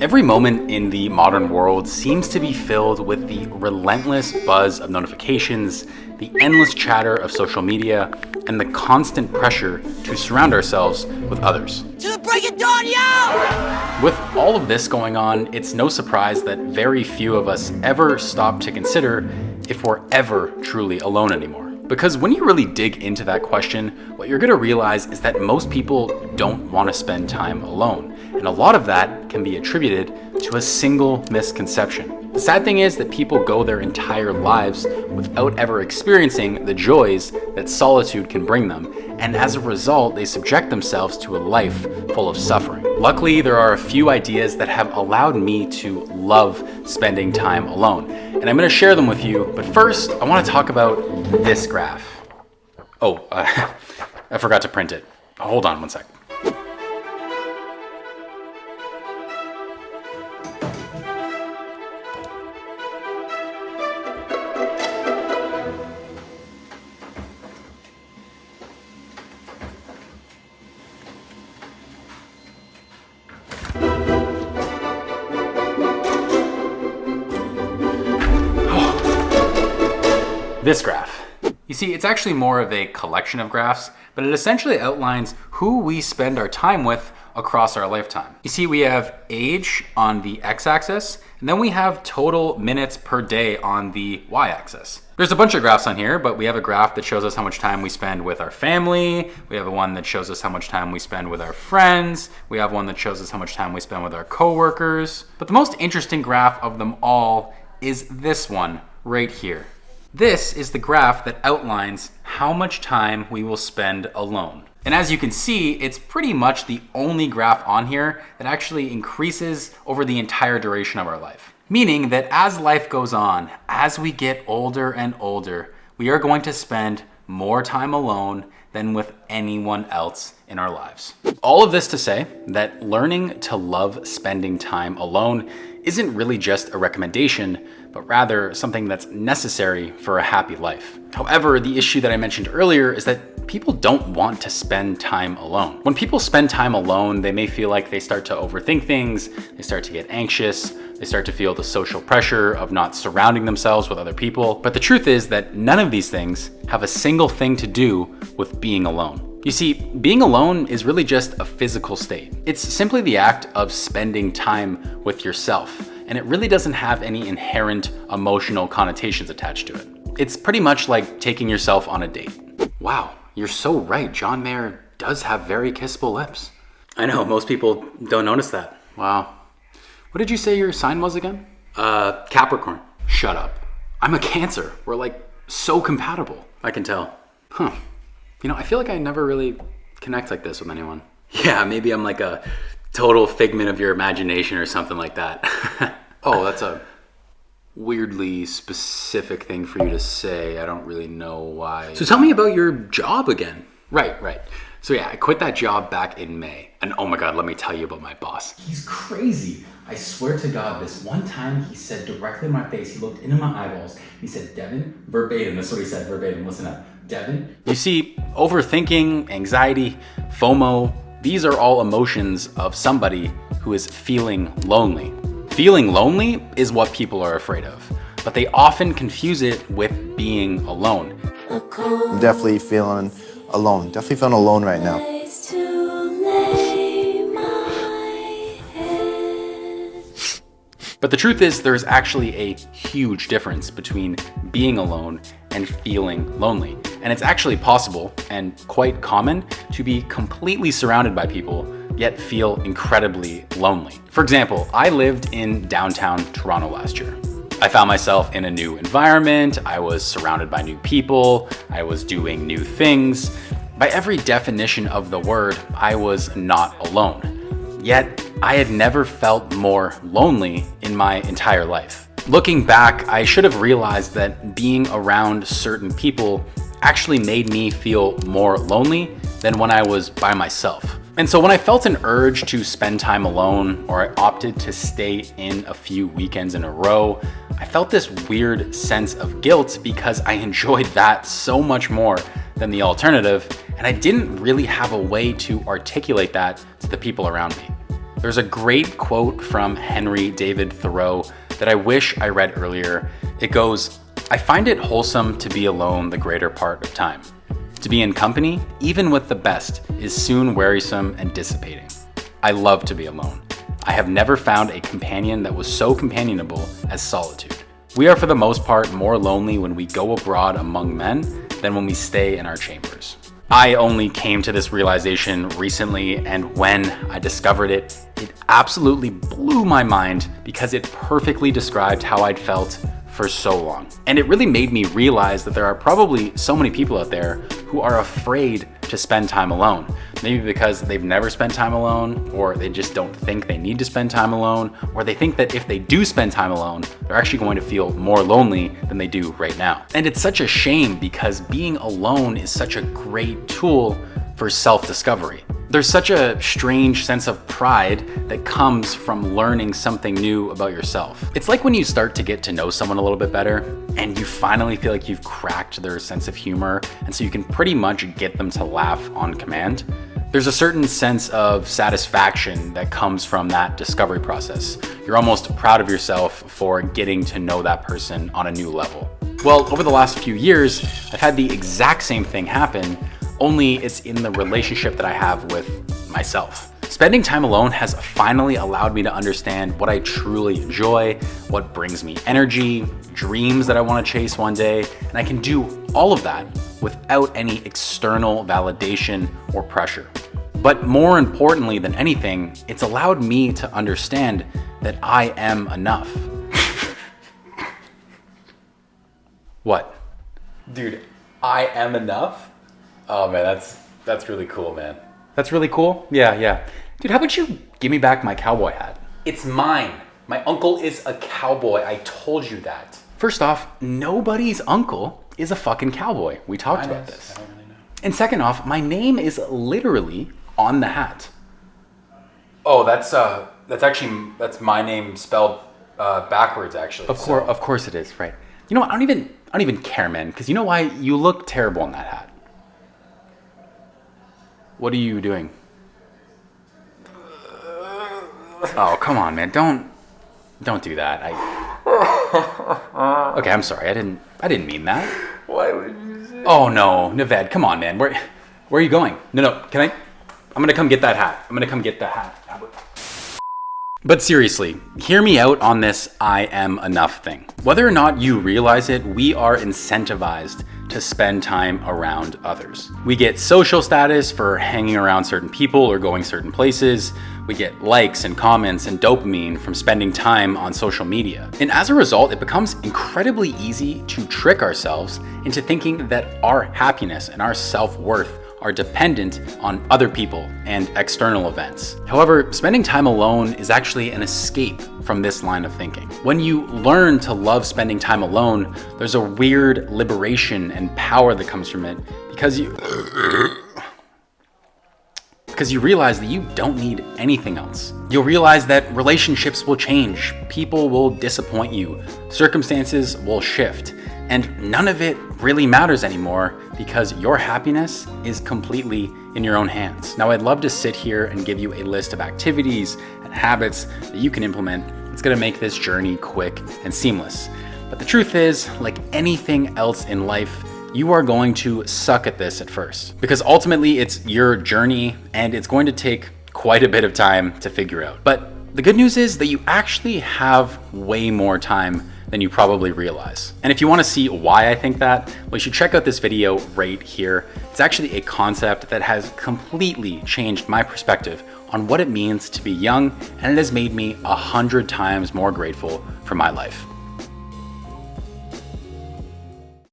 Every moment in the modern world seems to be filled with the relentless buzz of notifications, the endless chatter of social media, and the constant pressure to surround ourselves with others. To the break of dawn, yo! With all of this going on, it's no surprise that very few of us ever stop to consider if we're ever truly alone anymore. Because when you really dig into that question, what you're gonna realize is that most people don't want to spend time alone. And a lot of that can be attributed to a single misconception. The sad thing is that people go their entire lives without ever experiencing the joys that solitude can bring them, and as a result, they subject themselves to a life full of suffering. Luckily, there are a few ideas that have allowed me to love spending time alone, and I'm going to share them with you, but first, I want to talk about this graph. Oh, I forgot to print it. Hold on one sec. This graph. You see, it's actually more of a collection of graphs, but it essentially outlines who we spend our time with across our lifetime. You see, we have age on the x-axis, and then we have total minutes per day on the y-axis. There's a bunch of graphs on here, but we have a graph that shows us how much time we spend with our family. We have one that shows us how much time we spend with our friends. We have one that shows us how much time we spend with our coworkers. But the most interesting graph of them all is this one right here. This is the graph that outlines how much time we will spend alone. And as you can see, it's pretty much the only graph on here that actually increases over the entire duration of our life. Meaning that as life goes on, as we get older and older, we are going to spend more time alone than with anyone else in our lives. All of this to say that learning to love spending time alone isn't really just a recommendation, but rather something that's necessary for a happy life. However, the issue that I mentioned earlier is that people don't want to spend time alone. When people spend time alone, they may feel like they start to overthink things, they start to get anxious, they start to feel the social pressure of not surrounding themselves with other people. But the truth is that none of these things have a single thing to do with being alone. You see, being alone is really just a physical state. It's simply the act of spending time with yourself, and it really doesn't have any inherent emotional connotations attached to it. It's pretty much like taking yourself on a date. Wow, you're so right. John Mayer does have very kissable lips. I know, most people don't notice that. Wow. What did you say your sign was again? Capricorn. Shut up. I'm a Cancer. We're like so compatible. I can tell. Huh. You know, I feel like I never really connect like this with anyone. Yeah, maybe I'm like a total figment of your imagination or something like that. Oh, that's a weirdly specific thing for you to say. I don't really know why. So tell me about your job again. Right. So yeah, I quit that job back in May. And oh my God, let me tell you about my boss. He's crazy. I swear to God, this one time he said directly in my face, he looked into my eyeballs, he said, Devin, verbatim, that's what he said, verbatim, listen up. Devin? You see, overthinking, anxiety, FOMO, these are all emotions of somebody who is feeling lonely. Feeling lonely is what people are afraid of, but they often confuse it with being alone. I'm definitely feeling alone. Definitely feeling alone right now. But the truth is, there's actually a huge difference between being alone and feeling lonely. And it's actually possible and quite common to be completely surrounded by people, yet feel incredibly lonely. For example, I lived in downtown Toronto last year. I found myself in a new environment, I was surrounded by new people, I was doing new things. By every definition of the word, I was not alone. Yet, I had never felt more lonely in my entire life. Looking back, I should have realized that being around certain people actually made me feel more lonely than when I was by myself. And so when I felt an urge to spend time alone, or I opted to stay in a few weekends in a row, I felt this weird sense of guilt because I enjoyed that so much more than the alternative, and I didn't really have a way to articulate that to the people around me. There's a great quote from Henry David Thoreau that I wish I read earlier. It goes, "I find it wholesome to be alone the greater part of time. To be in company, even with the best, is soon wearisome and dissipating. I love to be alone. I have never found a companion that was so companionable as solitude. We are for the most part more lonely when we go abroad among men than when we stay in our chambers." I only came to this realization recently, and when I discovered it, it absolutely blew my mind because it perfectly described how I'd felt for so long. And it really made me realize that there are probably so many people out there who are afraid to spend time alone. Maybe because they've never spent time alone, or they just don't think they need to spend time alone, or they think that if they do spend time alone, they're actually going to feel more lonely than they do right now. And it's such a shame because being alone is such a great tool for self-discovery. There's such a strange sense of pride that comes from learning something new about yourself. It's like when you start to get to know someone a little bit better and you finally feel like you've cracked their sense of humor, and so you can pretty much get them to laugh on command. There's a certain sense of satisfaction that comes from that discovery process. You're almost proud of yourself for getting to know that person on a new level. Well, over the last few years, I've had the exact same thing happen, only it's in the relationship that I have with myself. Spending time alone has finally allowed me to understand what I truly enjoy, what brings me energy, dreams that I want to chase one day, and I can do all of that without any external validation or pressure. But more importantly than anything, it's allowed me to understand that I am enough. What? Dude, I am enough? Oh man, that's really cool, man. That's really cool? Yeah. Dude, how about you give me back my cowboy hat? It's mine. My uncle is a cowboy. I told you that. First off, nobody's uncle is a fucking cowboy. We talked about this. I don't really know. And second off, my name is literally on the hat. Oh, that's my name spelled backwards, actually. Of course it is, right? You know what? I don't even care, man, because you know why? You look terrible in that hat. What are you doing? Oh, come on, man. Don't do that. Okay, I'm sorry. I didn't mean that. Why would you say? Oh no, Naved, come on, man. Where are you going? No, I'm gonna come get that hat. But seriously, hear me out on this I am enough thing. Whether or not you realize it, we are incentivized to spend time around others. We get social status for hanging around certain people or going certain places. We get likes and comments and dopamine from spending time on social media. And as a result, it becomes incredibly easy to trick ourselves into thinking that our happiness and our self-worth are dependent on other people and external events. However, spending time alone is actually an escape from this line of thinking. When you learn to love spending time alone, there's a weird liberation and power that comes from it because you realize that you don't need anything else. You'll realize that relationships will change, people will disappoint you, circumstances will shift, and none of it really matters anymore because your happiness is completely in your own hands. Now, I'd love to sit here and give you a list of activities and habits that you can implement. It's gonna make this journey quick and seamless. But the truth is, like anything else in life, you are going to suck at this at first because ultimately it's your journey and it's going to take quite a bit of time to figure out. But the good news is that you actually have way more time than you probably realize. And if you want to see why I think that, well, you should check out this video right here. It's actually a concept that has completely changed my perspective on what it means to be young, and it has made me 100 times more grateful for my life.